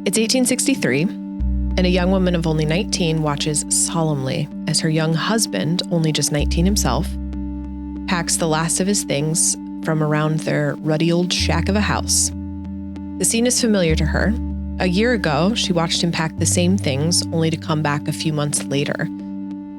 It's 1863, and a young woman of only 19 watches solemnly as her young husband, only just 19 himself, packs the last of his things from around their ruddy old shack of a house. The scene is familiar to her. A year ago, she watched him pack the same things, only to come back a few months later.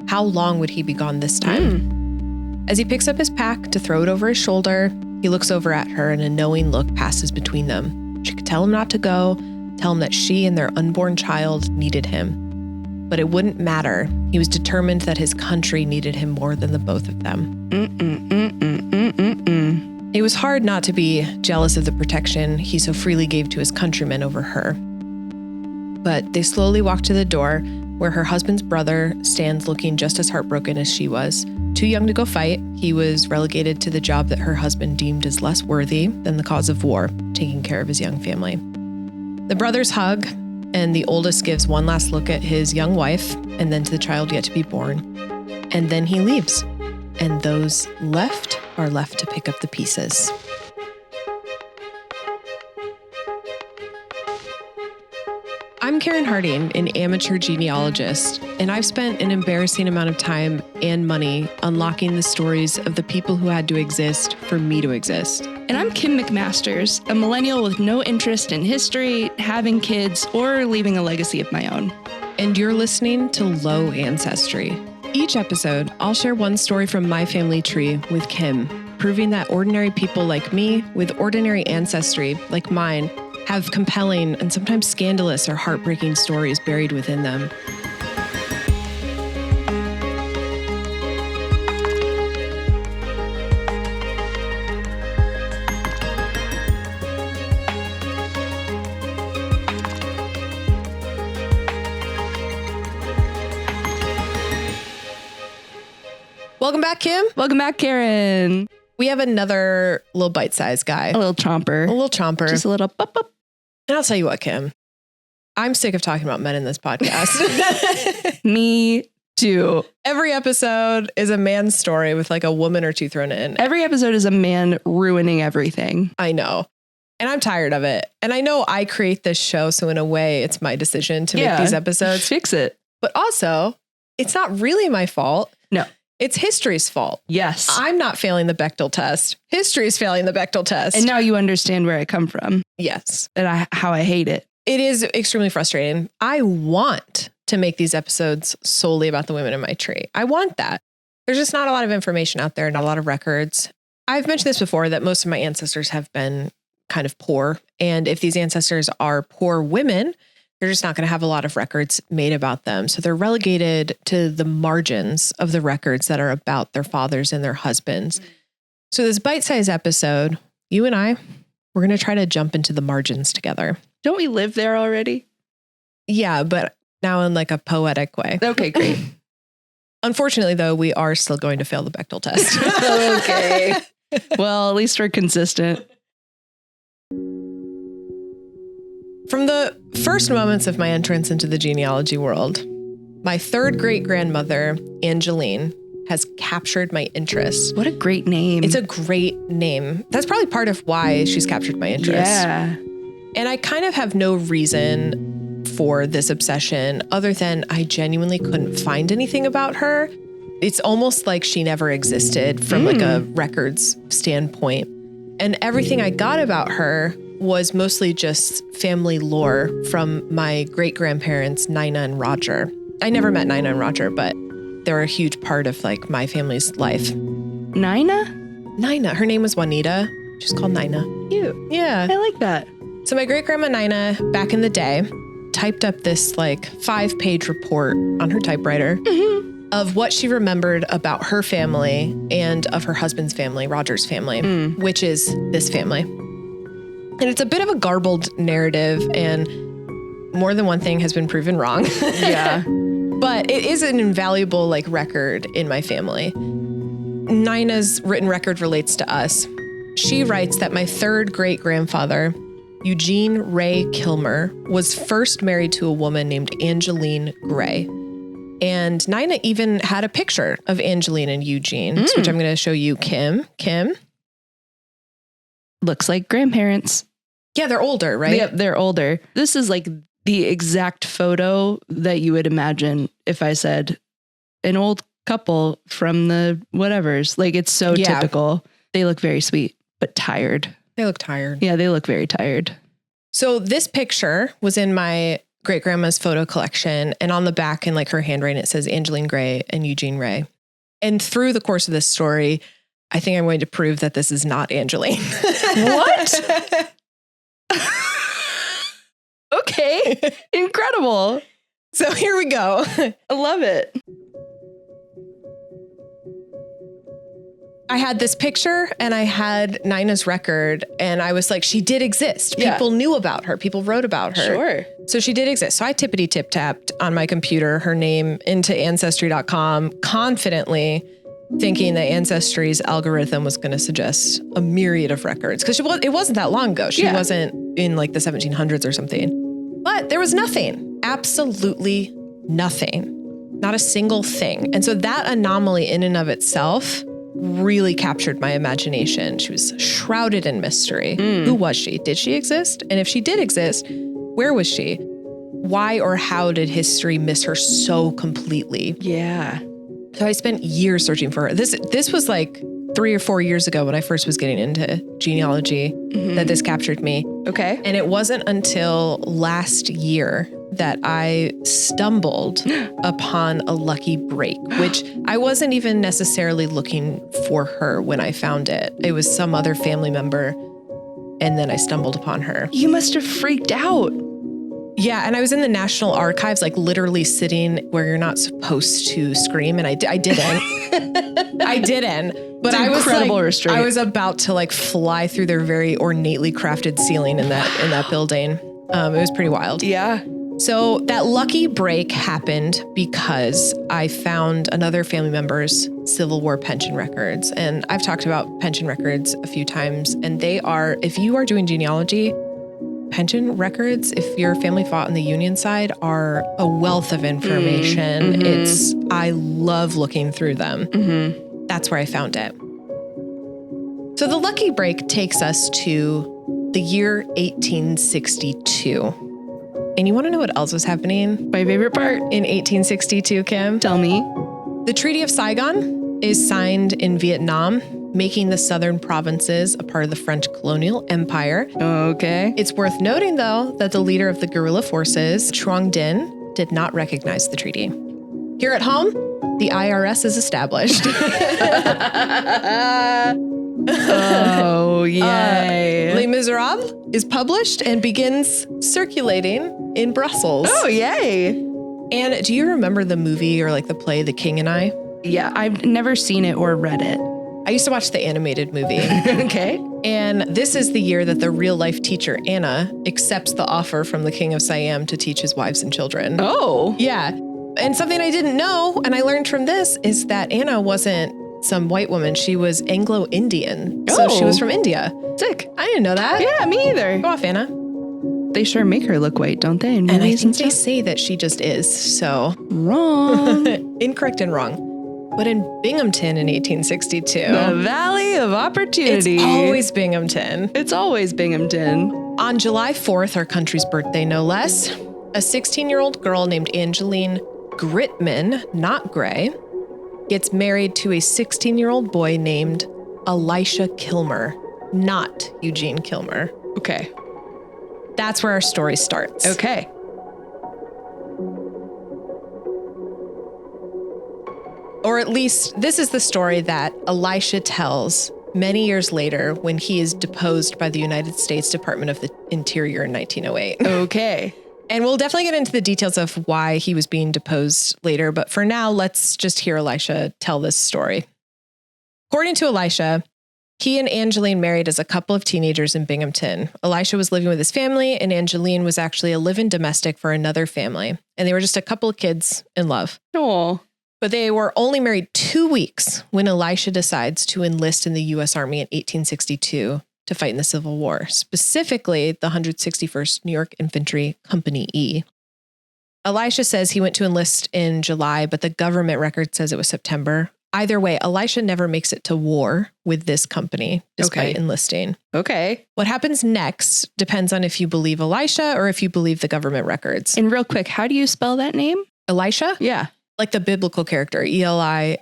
How long would he be gone this time? As he picks up his pack to throw it over his shoulder, he looks over at her and a knowing look passes between them. She could tell him not to go, tell him that she and their unborn child needed him. But it wouldn't matter. He was determined that his country needed him more than the both of them. It was hard not to be jealous of the protection he so freely gave to his countrymen over her. But they slowly walked to the door where her husband's brother stands looking just as heartbroken as she was. Too young to go fight, he was relegated to the job that her husband deemed as less worthy than the cause of war, taking care of his young family. The brothers hug, and the oldest gives one last look at his young wife and then to the child yet to be born. And then he leaves, and those left are left to pick up the pieces. I'm Karyn Harding, an amateur genealogist, and I've spent an embarrassing amount of time and money unlocking the stories of the people who had to exist for me to exist. And I'm Kim McMasters, a millennial with no interest in history, having kids, or leaving a legacy of my own. And you're listening to Low Ancestry. Each episode, I'll share one story from my family tree with Kim, proving that ordinary people like me, with ordinary ancestry like mine, have compelling and sometimes scandalous or heartbreaking stories buried within them. Welcome back, Kim. Welcome back, Karyn. We have another little bite-sized guy. A little chomper. A little chomper. Just a little bup. And I'll tell you what, Kim. I'm sick of talking about men in this podcast. Me too. Every episode is a man's story with like a woman or two thrown in. Every episode is a man ruining everything. I know. And I'm tired of it. And I know I create this show, so in a way, it's my decision to make these episodes. Fix it. But also, it's not really my fault. No. It's history's fault. Yes. I'm not failing the Bechdel test. History's failing the Bechdel test. And now you understand where I come from. Yes. And how I hate it. It is extremely frustrating. I want to make these episodes solely about the women in my tree. I want that. There's just not a lot of information out there, not a lot of records. I've mentioned this before, that most of my ancestors have been kind of poor. And if these ancestors are poor women, they're just not going to have a lot of records made about them. So they're relegated to the margins of the records that are about their fathers and their husbands. So this bite-sized episode, you and I, we're going to try to jump into the margins together. Don't we live there already? Yeah, but now in like a poetic way. Okay, great. Unfortunately, though, we are still going to fail the Bechdel test. Okay. Well, at least we're consistent. From the first moments of my entrance into the genealogy world, my third great-grandmother, Angeline, has captured my interest. What a great name. It's a great name. That's probably part of why she's captured my interest. Yeah. And I kind of have no reason for this obsession other than I genuinely couldn't find anything about her. It's almost like she never existed from like a records standpoint. And everything I got about her was mostly just family lore from my great-grandparents, Nina and Roger. I never met Nina and Roger, but they're a huge part of like my family's life. Nina? Nina. Her name was Juanita. She's called Nina. Cute. Yeah. I like that. So my great-grandma Nina, back in the day, typed up this like 5-page report on her typewriter of what she remembered about her family and of her husband's family, Roger's family, which is this family. And it's a bit of a garbled narrative, and more than one thing has been proven wrong. Yeah. But it is an invaluable like record in my family. Nina's written record relates to us. She writes that my third great-grandfather, Eugene Ray Kilmer, was first married to a woman named Angeline Gray. And Nina even had a picture of Angeline and Eugene, which I'm going to show you, Kim. Kim? Looks like grandparents. Yeah, they're older, right? Yep, they're older. This is like the exact photo that you would imagine if I said an old couple from the whatevers. Like, it's so typical. They look very sweet, but tired. They look tired. Yeah, they look very tired. So this picture was in my great grandma's photo collection. And on the back in like her handwriting, it says Angeline Gray and Eugene Ray. And through the course of this story, I think I'm going to prove that this is not Angeline. What? Okay. Incredible. So here we go. I love it. I had this picture and I had Nina's record and I was like, she did exist. People knew about her. People wrote about her. Sure. So she did exist. So I tippity tip tapped on my computer her name into Ancestry.com, confidently thinking that Ancestry's algorithm was going to suggest a myriad of records. Because it wasn't that long ago. She wasn't in like the 1700s or something. But there was nothing. Absolutely nothing. Not a single thing. And so that anomaly in and of itself really captured my imagination. She was shrouded in mystery. Who was she? Did she exist? And if she did exist, where was she? Why or how did history miss her so completely? Yeah. So I spent years searching for her. This was like 3 or 4 years ago when I first was getting into genealogy that this captured me. Okay. And it wasn't until last year that I stumbled upon a lucky break, which I wasn't even necessarily looking for her when I found it. It was some other family member. And then I stumbled upon her. You must have freaked out. Yeah. And I was in the National Archives, like literally sitting where you're not supposed to scream. And I didn't. I didn't. But I was like, restraint. I was about to like fly through their very ornately crafted ceiling in that building. It was pretty wild. Yeah. So that lucky break happened because I found another family member's Civil War pension records. And I've talked about pension records a few times, and they are, if you are doing genealogy, pension records, if your family fought on the Union side, are a wealth of information. I love looking through them. That's where I found it. So the lucky break takes us to the year 1862. And you want to know what else was happening? My favorite part. In 1862, Kim? Tell me. The Treaty of Saigon is signed in Vietnam, making the southern provinces a part of the French colonial empire. Okay. It's worth noting, though, that the leader of the guerrilla forces, Truong Dinh, did not recognize the treaty. Here at home, the IRS is established. Oh, yay. Les Miserables is published and begins circulating in Brussels. Oh, yay. And do you remember the movie or like the play, The King and I? Yeah, I've never seen it or read it. I used to watch the animated movie. Okay. And this is the year that the real life teacher, Anna, accepts the offer from the King of Siam to teach his wives and children. Oh. Yeah. And something I didn't know, and I learned from this, is that Anna wasn't some white woman. She was Anglo-Indian. So she was from India. Sick. I didn't know that. Yeah, me either. Go off, Anna. They sure make her look white, don't they? And I think they say that she just is. So wrong. Incorrect and wrong. But in Binghamton in 1862. The Valley of Opportunity. It's always Binghamton. It's always Binghamton. On July 4th, our country's birthday, no less, a 16-year-old girl named Angeline Gritman, not Gray, gets married to a 16-year-old boy named Elisha Kilmer, not Eugene Kilmer. Okay. That's where our story starts. Okay. Or at least this is the story that Elisha tells many years later when he is deposed by the United States Department of the Interior in 1908. Okay. And we'll definitely get into the details of why he was being deposed later. But for now, let's just hear Elisha tell this story. According to Elisha, he and Angeline married as a couple of teenagers in Binghamton. Elisha was living with his family, and Angeline was actually a live-in domestic for another family. And they were just a couple of kids in love. Oh. But they were only married 2 weeks when Elisha decides to enlist in the U.S. Army in 1862 to fight in the Civil War, specifically the 161st New York Infantry Company E. Elisha says he went to enlist in July, but the government record says it was September. Either way, Elisha never makes it to war with this company despite enlisting. Okay. What happens next depends on if you believe Elisha or if you believe the government records. And real quick, how do you spell that name? Elisha? Yeah. Like the biblical character, Elisha.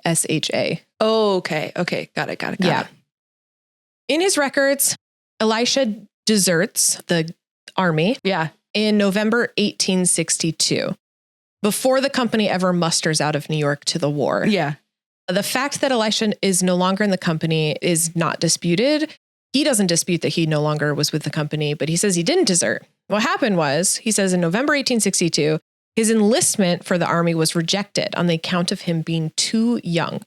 Oh, okay. Okay. Got it. Yeah. In his records, Elisha deserts the army in November 1862, before the company ever musters out of New York to the war. Yeah. The fact that Elisha is no longer in the company is not disputed. He doesn't dispute that he no longer was with the company, but he says he didn't desert. What happened was, he says in November 1862, his enlistment for the army was rejected on the account of him being too young.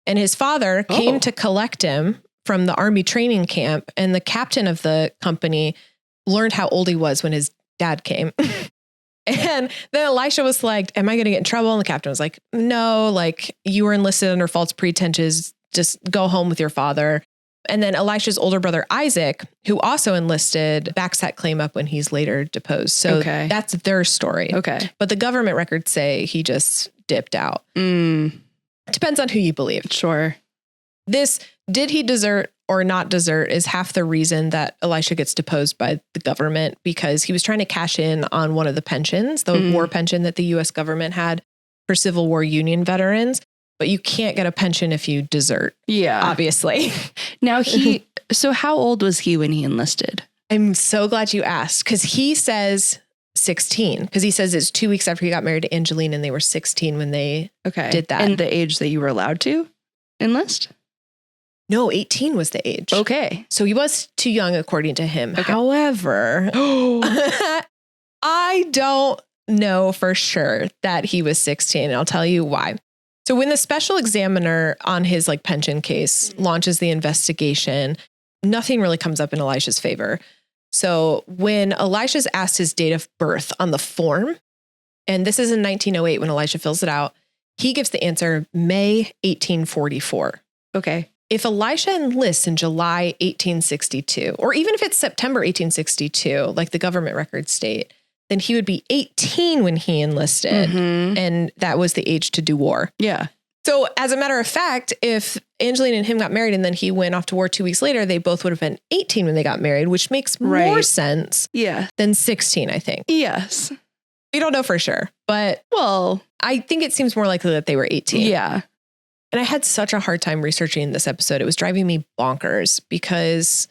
And his father came to collect him from the army training camp, and the captain of the company learned how old he was when his dad came. And then Elisha was like, am I going to get in trouble? And the captain was like, no, like you were enlisted under false pretenses. Just go home with your father. And then Elisha's older brother, Isaac, who also enlisted, backs that claim up when he's later deposed. So that's their story. Okay. But the government records say he just dipped out. Depends on who you believe. Sure. This, did he desert or not desert, is half the reason that Elisha gets deposed by the government, because he was trying to cash in on one of the pensions, the war pension that the U.S. government had for Civil War Union veterans. But you can't get a pension if you desert. Yeah. Obviously. Now so how old was he when he enlisted? I'm so glad you asked, because he says 16, because he says it's 2 weeks after he got married to Angeline and they were 16 when they did that. And the age that you were allowed to enlist? No, 18 was the age. Okay. So he was too young, according to him. Okay. However, I don't know for sure that he was 16. And I'll tell you why. So when the special examiner on his pension case launches the investigation, nothing really comes up in Elisha's favor. So when Elisha's asked his date of birth on the form, and this is in 1908 when Elisha fills it out, he gives the answer May 1844. Okay. If Elisha enlists in July 1862, or even if it's September 1862, like the government records state, then he would be 18 when he enlisted. And that was the age to do war. Yeah. So as a matter of fact, if Angeline and him got married and then he went off to war 2 weeks later, they both would have been 18 when they got married, which makes more sense than 16, I think. Yes. We don't know for sure, but I think it seems more likely that they were 18. Yeah. And I had such a hard time researching this episode. It was driving me bonkers because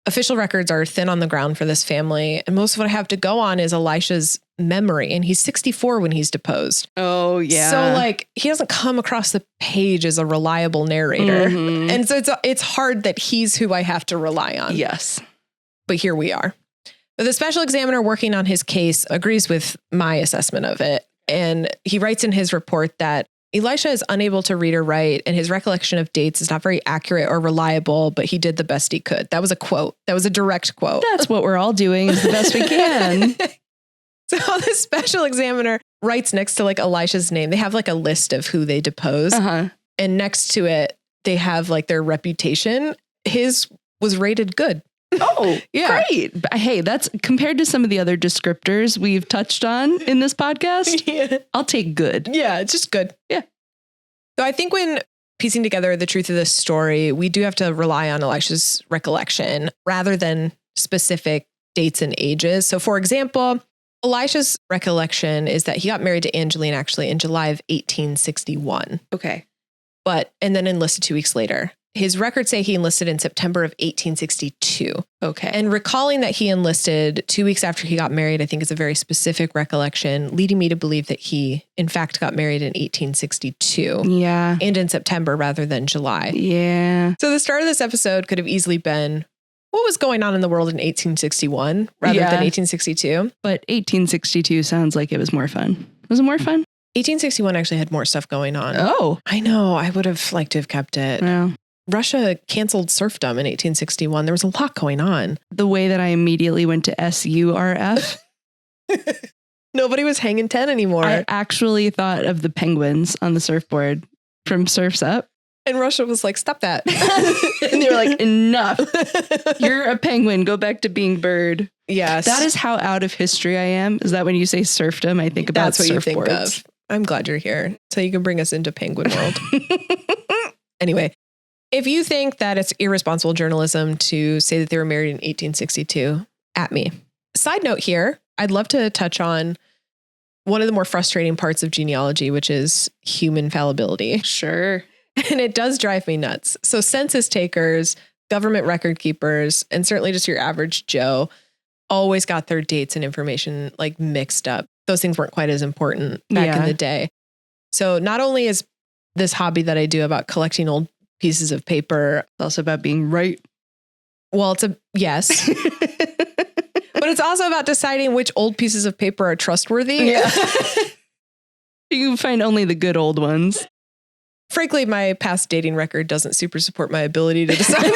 official records are thin on the ground for this family. And most of what I have to go on is Elisha's memory. And he's 64 when he's deposed. Oh, yeah. So he doesn't come across the page as a reliable narrator. And so it's hard that he's who I have to rely on. Yes. But here we are. But the special examiner working on his case agrees with my assessment of it. And he writes in his report that Elisha is unable to read or write, and his recollection of dates is not very accurate or reliable, but he did the best he could. That was a quote. That was a direct quote. That's what we're all doing, is the best we can. So the special examiner writes next to Elisha's name. They have a list of who they deposed. And next to it, they have their reputation. His was rated good. Oh, yeah. Great. But hey, that's compared to some of the other descriptors we've touched on in this podcast. I'll take good. Yeah, it's just good. Yeah. So I think when piecing together the truth of this story, we do have to rely on Elisha's recollection rather than specific dates and ages. So for example, Elisha's recollection is that he got married to Angeline actually in July of 1861. Okay. And then enlisted 2 weeks later. His records say he enlisted in September of 1862. Okay. And recalling that he enlisted 2 weeks after he got married, I think is a very specific recollection, leading me to believe that he, in fact, got married in 1862. Yeah. And in September rather than July. Yeah. So the start of this episode could have easily been, what was going on in the world in 1861 rather than 1862? But 1862 sounds like it was more fun. Was it more fun? 1861 actually had more stuff going on. Oh. I know. I would have liked to have kept it. Yeah. Russia canceled serfdom in 1861. There was a lot going on. The way that I immediately went to SURF. Nobody was hanging 10 anymore. I actually thought of the penguins on the surfboard from Surf's Up. And Russia was like, stop that. And they were like, enough. You're a penguin. Go back to being bird. Yes. That is how out of history I am. Is that when you say serfdom, I think about That's what surfboards. you think of. I'm glad you're here so you can bring us into penguin world. Anyway, if you think that it's irresponsible journalism to say that they were married in 1862, at me. Side note here, I'd love to touch on one of the more frustrating parts of genealogy, which is human fallibility. Sure. And it does drive me nuts. So census takers, government record keepers, and certainly just your average Joe always got their dates and information like mixed up. Those things weren't quite as important back in the day. So not only is this hobby that I do about collecting old pieces of paper, It's also about being right. well, yes. But it's also about deciding which old pieces of paper are trustworthy. Yeah. You find only the good old ones. Frankly, my past dating record doesn't super support my ability to decide.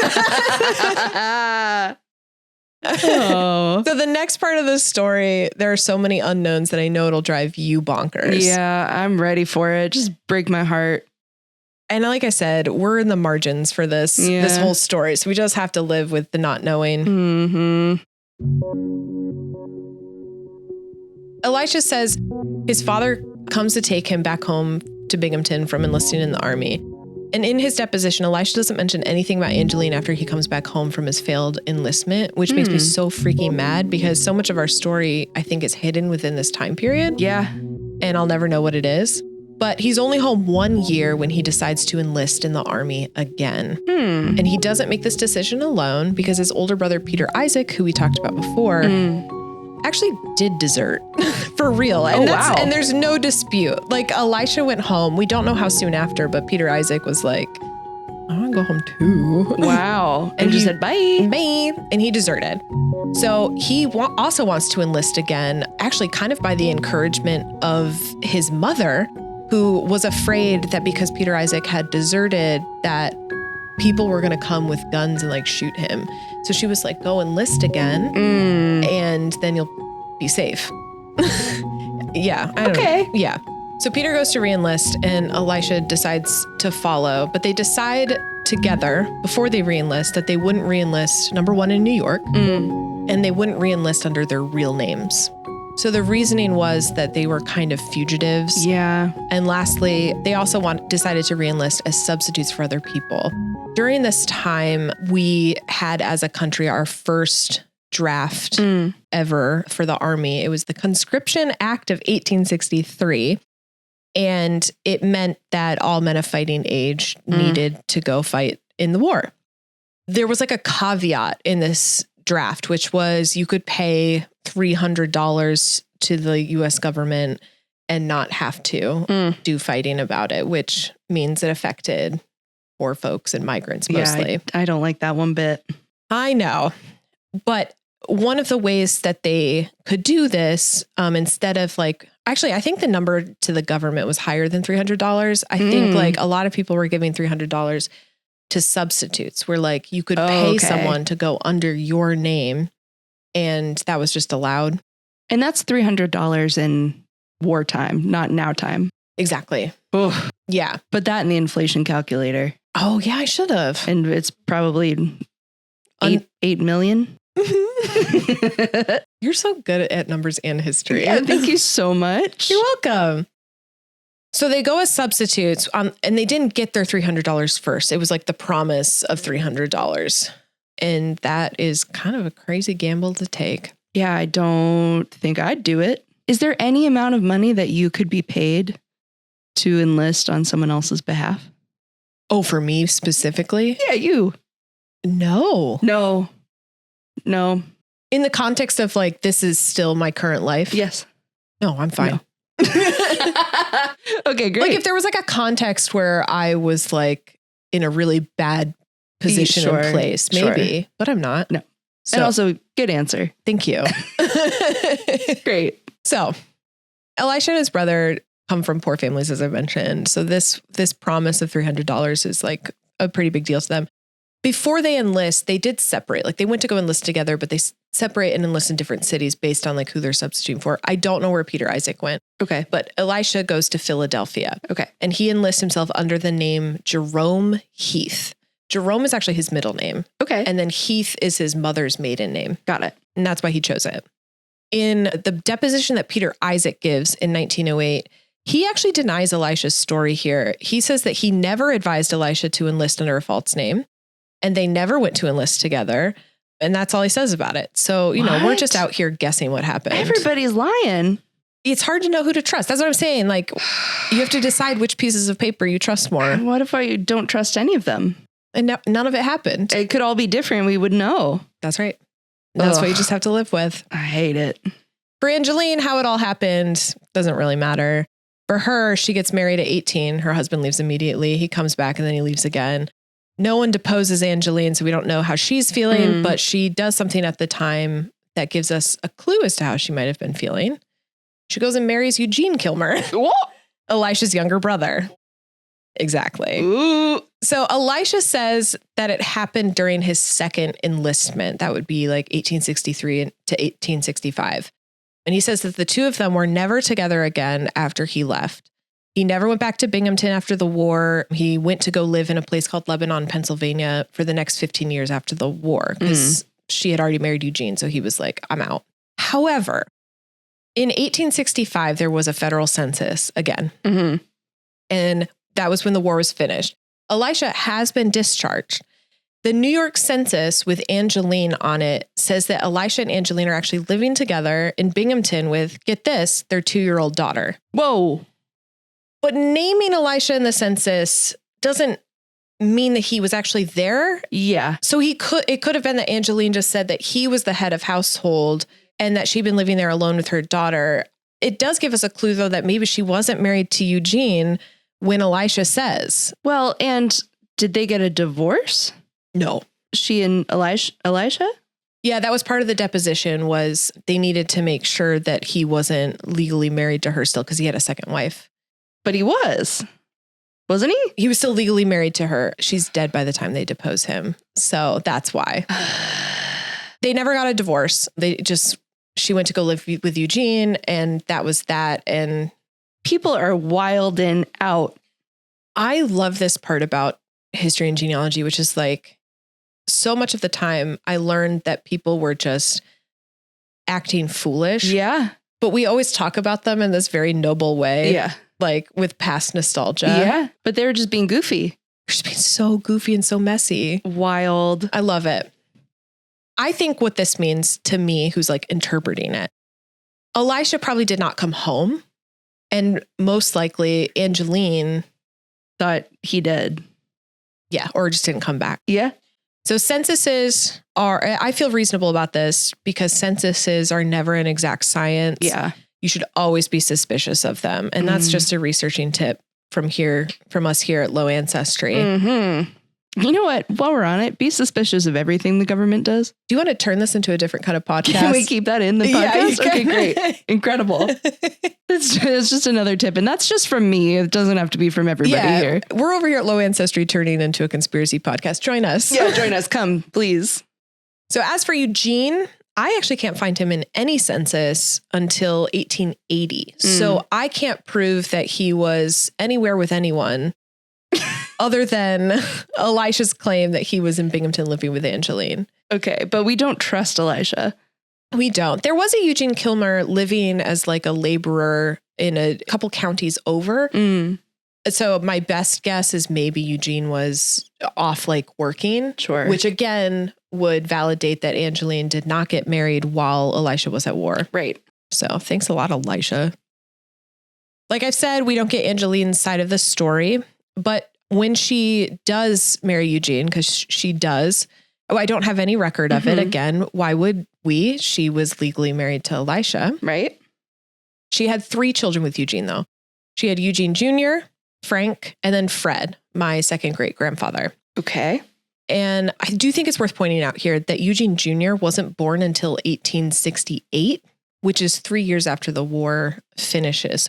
Oh. So the next part of this story, there are so many unknowns that I know it'll drive you bonkers. Yeah, I'm ready for it. Just break my heart. And like I said, we're in the margins for this whole story. So we just have to live with the not knowing. Mm-hmm. Elisha says his father comes to take him back home to Binghamton from enlisting in the army. And in his deposition, Elisha doesn't mention anything about Angeline after he comes back home from his failed enlistment, which makes me so freaking mad because so much of our story, I think, is hidden within this time period. Yeah. And I'll never know what it is. But he's only home 1 year when he decides to enlist in the army again. And he doesn't make this decision alone because his older brother, Peter Isaac, who we talked about before, actually did desert for real. And and there's no dispute. Like Elisha went home. We don't know how soon after, but Peter Isaac was like, I want to go home too. Wow. And just said, bye. Bye. And he deserted. So he also wants to enlist again, actually kind of by the encouragement of his mother, who was afraid that because Peter Isaac had deserted, that people were going to come with guns and like shoot him. So she was like, go enlist again and then you'll be safe. Yeah. I don't know. Yeah. So Peter goes to re-enlist and Elisha decides to follow, but they decide together before they re-enlist that they wouldn't re-enlist, number one, in New York, and they wouldn't re-enlist under their real names. So the reasoning was that they were kind of fugitives. Yeah. And lastly, they also decided to re-enlist as substitutes for other people. During this time, we had as a country our first draft ever for the Army. It was the Conscription Act of 1863. And it meant that all men of fighting age needed to go fight in the war. There was like a caveat in this draft, which was you could pay $300 to the US government and not have to do fighting about it, which means it affected poor folks and migrants mostly. Yeah, I don't like that one bit. I know. But one of the ways that they could do this, instead of like, actually, I think the number to the government was higher than $300. I think like a lot of people were giving $300 to substitutes, where like you could pay someone to go under your name, and that was just allowed. And that's $300 in wartime, not now time. Exactly. Ugh. Yeah. Put that in the inflation calculator. Oh yeah, I should have. And it's probably 8 million. You're so good at numbers and history. Yeah, thank you so much. You're welcome. So they go as substitutes, and they didn't get their $300 first. It was like the promise of $300. And that is kind of a crazy gamble to take. Yeah, I don't think I'd do it. Is there any amount of money that you could be paid to enlist on someone else's behalf? Oh, for me specifically? Yeah, you. No. In the context of like, this is still my current life? Yes. No, I'm fine. No. Okay, great. Like if there was like a context where I was like in a really bad position and place, maybe, but I'm not. No. So, and also, good answer. Thank you. Great. So Elisha and his brother come from poor families, as I mentioned. So this promise of $300 is like a pretty big deal to them. Before they enlist, they did separate. Like they went to go enlist together, but they separate and enlist in different cities based on like who they're substituting for. I don't know where Peter Isaac went. Okay. But Elisha goes to Philadelphia. Okay. And he enlists himself under the name Jerome Heath. Jerome is actually his middle name. Okay. And then Heath is his mother's maiden name. Got it. And that's why he chose it. In the deposition that Peter Isaac gives in 1908, He actually denies Elisha's story here. He says that he never advised Elisha to enlist under a false name, and they never went to enlist together. And that's all he says about it. So, we're just out here guessing what happened. Everybody's lying. It's hard to know who to trust. That's what I'm saying. Like, you have to decide which pieces of paper you trust more. What if I don't trust any of them? And none of it happened. It could all be different. We would know. That's right. That's what you just have to live with. I hate it. For Angeline, how it all happened doesn't really matter. For her, she gets married at 18. Her husband leaves immediately. He comes back and then he leaves again. No one deposes Angeline, so we don't know how she's feeling, but she does something at the time that gives us a clue as to how she might have been feeling. She goes and marries Eugene Kilmer, Elisha's younger brother. Exactly. Ooh. So Elisha says that it happened during his second enlistment. That would be like 1863 to 1865. And he says that the two of them were never together again after he left. He never went back to Binghamton after the war. He went to go live in a place called Lebanon, Pennsylvania for the next 15 years after the war because she had already married Eugene. So he was like, I'm out. However, in 1865, there was a federal census again. And that was when the war was finished. Elisha has been discharged. The New York census with Angeline on it says that Elisha and Angeline are actually living together in Binghamton with, get this, their 2-year-old daughter. Whoa. But naming Elisha in the census doesn't mean that he was actually there. Yeah. So it could have been that Angeline just said that he was the head of household and that she'd been living there alone with her daughter. It does give us a clue, though, that maybe she wasn't married to Eugene when Elisha says. Well, and did they get a divorce? No. She and Elisha? Yeah, that was part of the deposition was they needed to make sure that he wasn't legally married to her still because he had a second wife. But he wasn't he? He was still legally married to her. She's dead by the time they depose him. So that's why. They never got a divorce. She went to go live with Eugene and that was that. And people are wild and out. I love this part about history and genealogy, which is like so much of the time I learned that people were just acting foolish. Yeah. But we always talk about them in this very noble way. Yeah. Like with past nostalgia. Yeah. But they were just being goofy. They're just being so goofy and so messy. Wild. I love it. I think what this means to me, who's like interpreting it, Elisha probably did not come home. And most likely Angeline thought he did. Yeah. Or just didn't come back. Yeah. So censuses I feel reasonable about this because censuses are never an exact science. Yeah. You should always be suspicious of them. And that's just a researching tip from us here at Low Ancestry. You know what? While we're on it, be suspicious of everything the government does. Do you want to turn this into a different kind of podcast? Can we keep that in the podcast? Yeah, okay, great. Incredible. It's just another tip. And that's just from me. It doesn't have to be from everybody here. We're over here at Low Ancestry turning into a conspiracy podcast. Join us. Yeah, join us. Come, please. So as for Eugene, I actually can't find him in any census until 1880. So I can't prove that he was anywhere with anyone other than Elisha's claim that he was in Binghamton living with Angeline. Okay, but we don't trust Elisha. We don't. There was a Eugene Kilmer living as like a laborer in a couple counties over. So my best guess is maybe Eugene was off like working. Sure. Which again would validate that Angeline did not get married while Elisha was at war. Right. So thanks a lot, Elisha. Like I've said, we don't get Angeline's side of the story, but when she does marry Eugene, because she does, I don't have any record of it. Again, why would we? She was legally married to Elisha. Right. She had 3 children with Eugene, though. She had Eugene Jr., Frank, and then Fred, my second great grandfather. Okay. And I do think it's worth pointing out here that Eugene Jr. wasn't born until 1868, which is 3 years after the war finishes.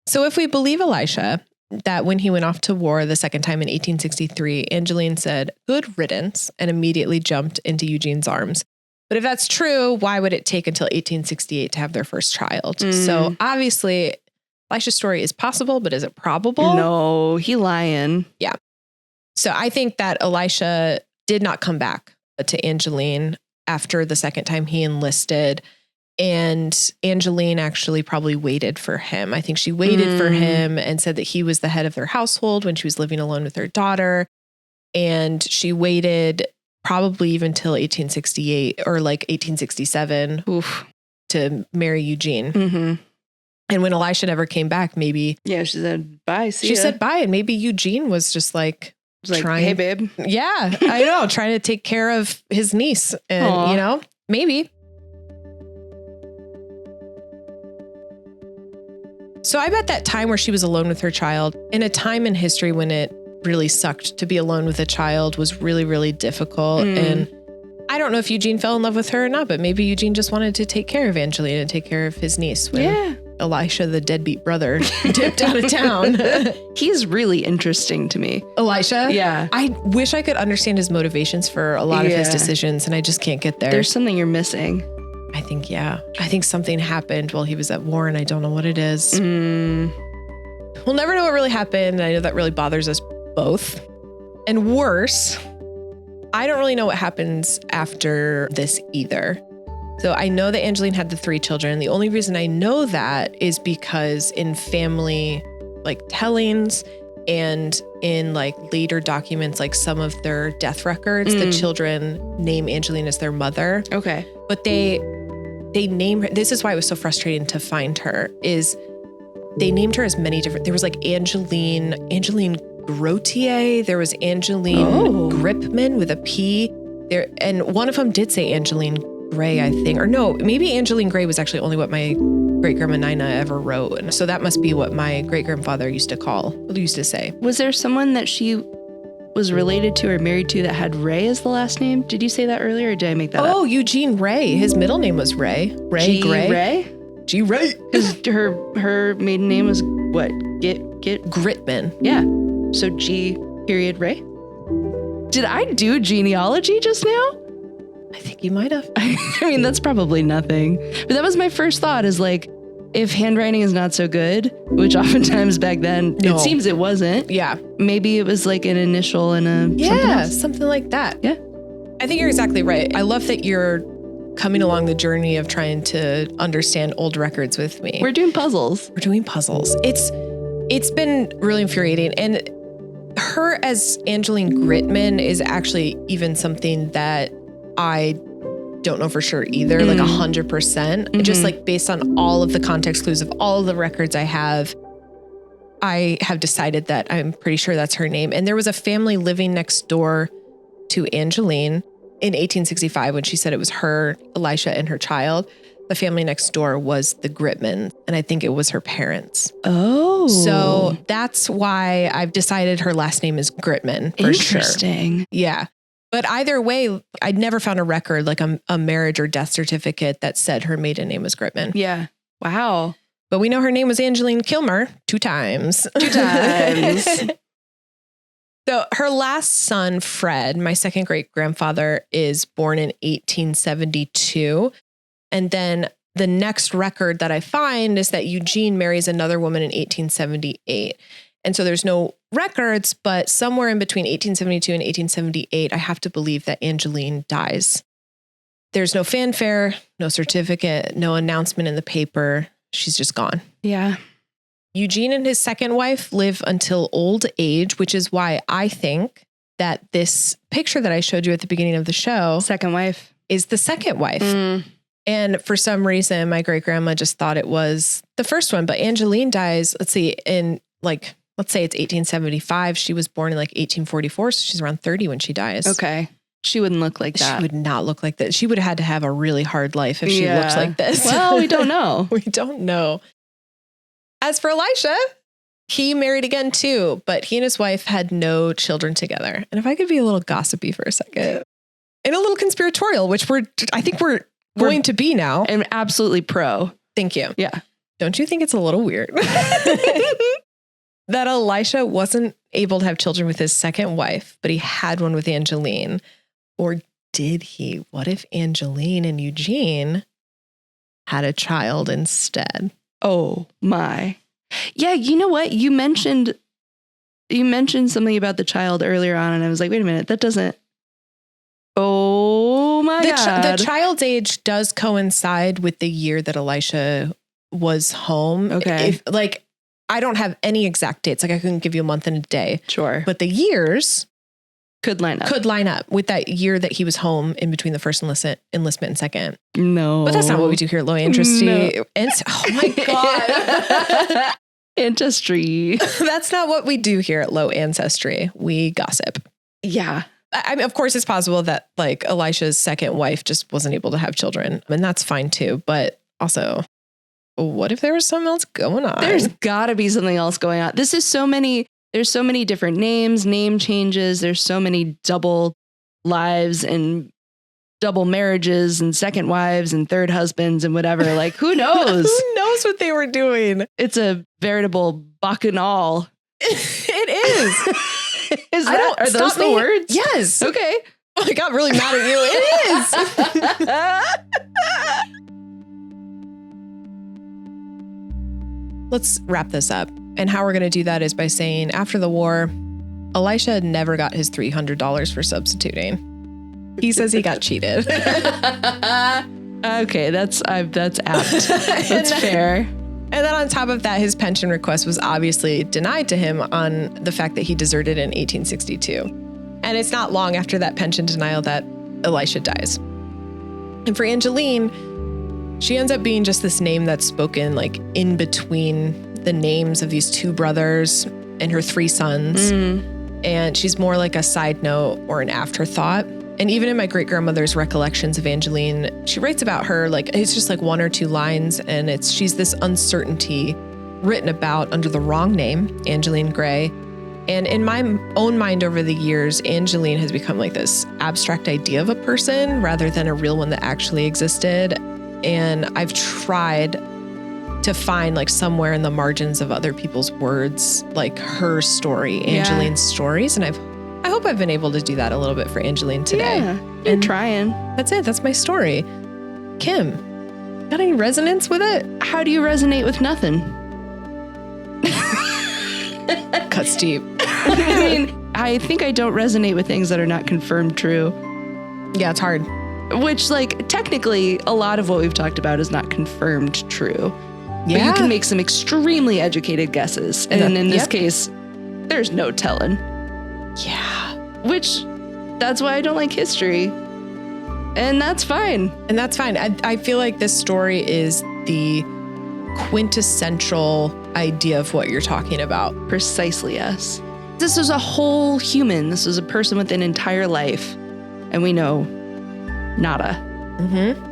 So if we believe Elisha, that when he went off to war the second time in 1863, Angeline said, "Good riddance," and immediately jumped into Eugene's arms. But if that's true, why would it take until 1868 to have their first child? So obviously, Elisha's story is possible, but is it probable? No, he lying. Yeah. So I think that Elisha did not come back to Angeline after the second time he enlisted. And Angeline actually probably waited for him. I think she waited for him and said that he was the head of their household when she was living alone with her daughter. And she waited probably even till 1868 or like 1867 to marry Eugene. Mm-hmm. And when Elisha never came back, maybe... Yeah, she said, bye, see She ya. said bye. And maybe Eugene was just like... trying, hey, babe. Yeah, I know. Trying to take care of his niece. And, you know, maybe. So I bet that time where she was alone with her child, in a time in history when it really sucked to be alone with a child, was really, really difficult. And I don't know if Eugene fell in love with her or not, but maybe Eugene just wanted to take care of Angeline and take care of his niece when Elisha, the deadbeat brother, dipped out of town. He's really interesting to me. Elisha? Yeah. I wish I could understand his motivations for a lot of his decisions, and I just can't get there. There's something you're missing. I think something happened while he was at war, and I don't know what it is. We'll never know what really happened. And I know that really bothers us both. And worse, I don't really know what happens after this either. So I know that Angeline had the 3 children. The only reason I know that is because in family like tellings and in like later documents, like some of their death records, the children name Angeline as their mother. Okay. But they name her. This is why it was so frustrating to find her, is they named her as many different. There was like Angeline Grotier. There was Angeline Gripman with a P there. And one of them did say Angeline Gray, I think. Or no, maybe Angeline Gray was actually only what my great-grandma Nina ever wrote. And so that must be what my great-grandfather used to say. Was there someone that she was related to or married to that had Ray as the last name? Did you say that earlier, or did I make that up? Oh, Eugene Ray. His middle name was Ray. Ray Gray. Ray? G. Ray. Because her maiden name was what? Gritman. Yeah. So G. Ray. Did I do genealogy just now? I think you might have. I mean, that's probably nothing. But that was my first thought, is like, if handwriting is not so good, which oftentimes back then, it seems it wasn't. Yeah. Maybe it was like an initial and a something like that. Yeah. I think you're exactly right. I love that you're coming along the journey of trying to understand old records with me. We're doing puzzles. It's been really infuriating. And her as Angeline Gritman is actually even something that I don't know for sure either, like 100%. Just like based on all of the context clues of all of the records I have decided that I'm pretty sure that's her name. And there was a family living next door to Angeline in 1865 when she said it was her, Elisha, and her child. The family next door was the Gritman, and I think it was her parents. Oh. So that's why I've decided her last name is Gritman for Interesting. sure. Yeah. But either way, I'd never found a record, like a marriage or death certificate that said her maiden name was Gritman. Yeah. Wow. But we know her name was Angeline Kilmer 2 times. 2 times. So her last son, Fred, my second great grandfather, is born in 1872. And then the next record that I find is that Eugene marries another woman in 1878. And so there's no records, but somewhere in between 1872 and 1878, I have to believe that Angeline dies. There's no fanfare, no certificate, no announcement in the paper. She's just gone. Yeah. Eugene and his second wife live until old age, which is why I think that this picture that I showed you at the beginning of the show, second wife, is the second wife. And for some reason, my great grandma just thought it was the first one. But Angeline dies, let's say it's 1875. She was born in like 1844. So she's around 30 when she dies. Okay. She wouldn't look like that. She would not look like that. She would have had to have a really hard life if she looked like this. Well, we don't know. We don't know. As for Elisha, he married again too, but he and his wife had no children together. And if I could be a little gossipy for a second, and a little conspiratorial, which I think we're going to be now. I'm absolutely pro. Thank you. Yeah. Don't you think it's a little weird that Elisha wasn't able to have children with his second wife, but he had one with Angeline? Or did he? What if Angeline and Eugene had a child instead? Oh my. Yeah, you know what? You mentioned something about the child earlier on, and I was like, wait a minute, that doesn't. Oh my my God. The child's age does coincide with the year that Elisha was home. Okay. I don't have any exact dates. Like I couldn't give you a month and a day. Sure. But the years could line up with that year that he was home in between the first enlistment and second. No. But that's not what we do here at Low Ancestry. No. Oh my God. Ancestry. That's not what we do here at Low Ancestry. We gossip. Yeah. I mean, of course, it's possible that like Elisha's second wife just wasn't able to have children. And that's fine too. But also, what if there was something else going on? There's gotta be something else going on. There's so many different names, name changes. There's so many double lives and double marriages and second wives and third husbands and whatever. Like, who knows? Who knows what they were doing? It's a veritable bacchanal. It is. Are those the words? Yes. Okay. Oh, I got really mad at you. It is. Let's wrap this up. And how we're going to do that is by saying after the war, Elisha never got his $300 for substituting. He says he got cheated. Okay, that's apt. That's fair. And then on top of that, his pension request was obviously denied to him on the fact that he deserted in 1862. And it's not long after that pension denial that Elisha dies. And for Angeline, she ends up being just this name that's spoken like in between the names of these two brothers and her three sons. And she's more like a side note or an afterthought. And even in my great-grandmother's recollections of Angeline, she writes about her, like, it's just like one or two lines, and she's this uncertainty written about under the wrong name, Angeline Gray. And in my own mind over the years, Angeline has become like this abstract idea of a person rather than a real one that actually existed. And I've tried to find like somewhere in the margins of other people's words, like her story, Angeline's stories. And I hope I've been able to do that a little bit for Angeline today. Yeah, you're trying. That's it. That's my story. Kim, got any resonance with it? How do you resonate with nothing? Cuts deep. I mean, I think I don't resonate with things that are not confirmed true. Yeah, it's hard. Which, like, technically, a lot of what we've talked about is not confirmed true. Yeah. But you can make some extremely educated guesses. And in this case, there's no telling. Yeah. Which, that's why I don't like history. And that's fine. And that's fine. I feel like this story is the quintessential idea of what you're talking about. Precisely, yes. This was a whole human. This was a person with an entire life. And we know nada. Mm-hmm.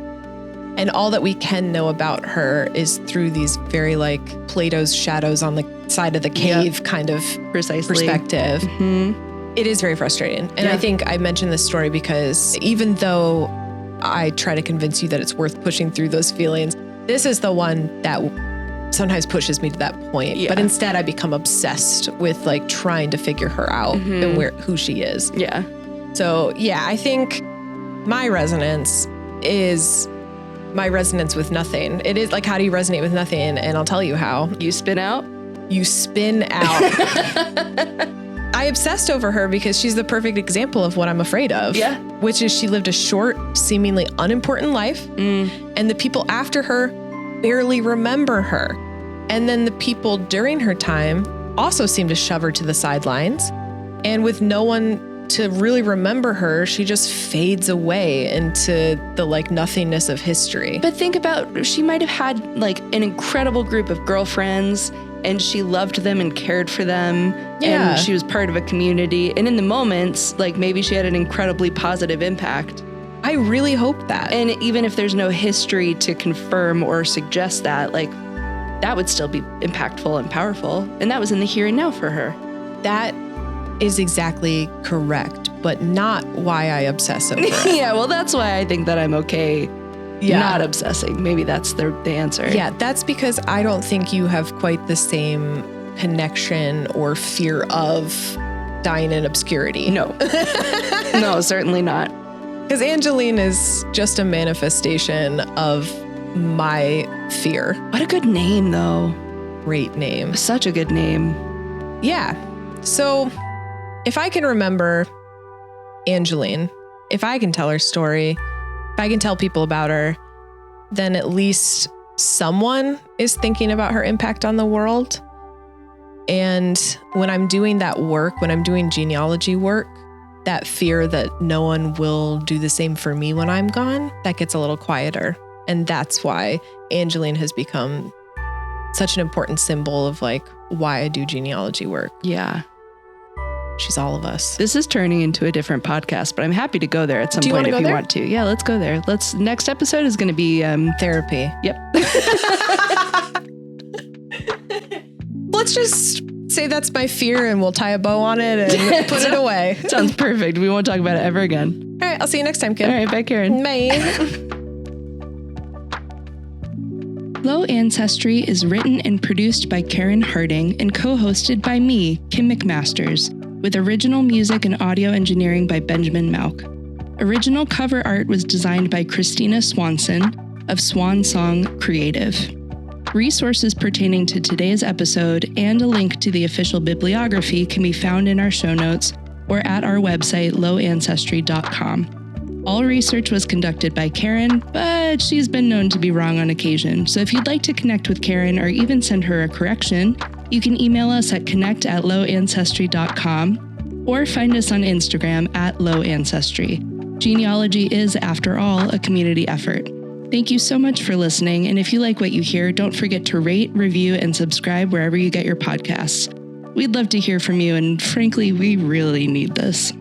And all that we can know about her is through these very like Plato's shadows on the side of the cave kind of perspective. Mm-hmm. It is very frustrating. And I think I mentioned this story because even though I try to convince you that it's worth pushing through those feelings, this is the one that sometimes pushes me to that point. Yeah. But instead I become obsessed with like trying to figure her out and who she is. Yeah. So yeah, I think my resonance is my resonance with nothing. It is like, how do you resonate with nothing? And I'll tell you how. You spin out? You spin out. I obsessed over her because she's the perfect example of what I'm afraid of. Yeah. Which is she lived a short, seemingly unimportant life. And the people after her barely remember her. And then the people during her time also seem to shove her to the sidelines. And with no one to really remember her, she just fades away into the like nothingness of history. But think about, she might have had like an incredible group of girlfriends and she loved them and cared for them. Yeah. And she was part of a community. And in the moments, like maybe she had an incredibly positive impact. I really hope that. And even if there's no history to confirm or suggest that, like that would still be impactful and powerful. And that was in the here and now for her. That is exactly correct, but not why I obsess over it. Yeah, well, that's why I think that I'm okay not obsessing. Maybe that's the answer. Yeah, that's because I don't think you have quite the same connection or fear of dying in obscurity. No. No, certainly not. Because Angeline is just a manifestation of my fear. What a good name, though. Great name. Such a good name. Yeah. So if I can remember Angeline, if I can tell her story, I can tell people about her, then at least someone is thinking about her impact on the world. And when I'm doing that work, when I'm doing genealogy work, that fear that no one will do the same for me when I'm gone, that gets a little quieter. And that's why Angeline has become such an important symbol of like why I do genealogy work. Yeah. She's all of us. This is turning into a different podcast, but I'm happy to go there at some point if you want to. Yeah, let's go there. Next episode is going to be therapy. Yep. Let's just say that's my fear and we'll tie a bow on it and put it away. Sounds perfect. We won't talk about it ever again. All right. I'll see you next time, Kim. All right. Bye, Karyn. Bye. Low Ancestry is written and produced by Karyn Harding and co-hosted by me, Kim McMasters, with original music and audio engineering by Benjamin Malk. Original cover art was designed by Christina Swanson of Swan Song Creative. Resources pertaining to today's episode and a link to the official bibliography can be found in our show notes or at our website, lowancestry.com. All research was conducted by Karyn, but she's been known to be wrong on occasion. So if you'd like to connect with Karyn or even send her a correction, you can email us at connect@lowancestry.com or find us on Instagram @lowancestry. Genealogy is, after all, a community effort. Thank you so much for listening, and if you like what you hear, don't forget to rate, review, and subscribe wherever you get your podcasts. We'd love to hear from you, and frankly, we really need this.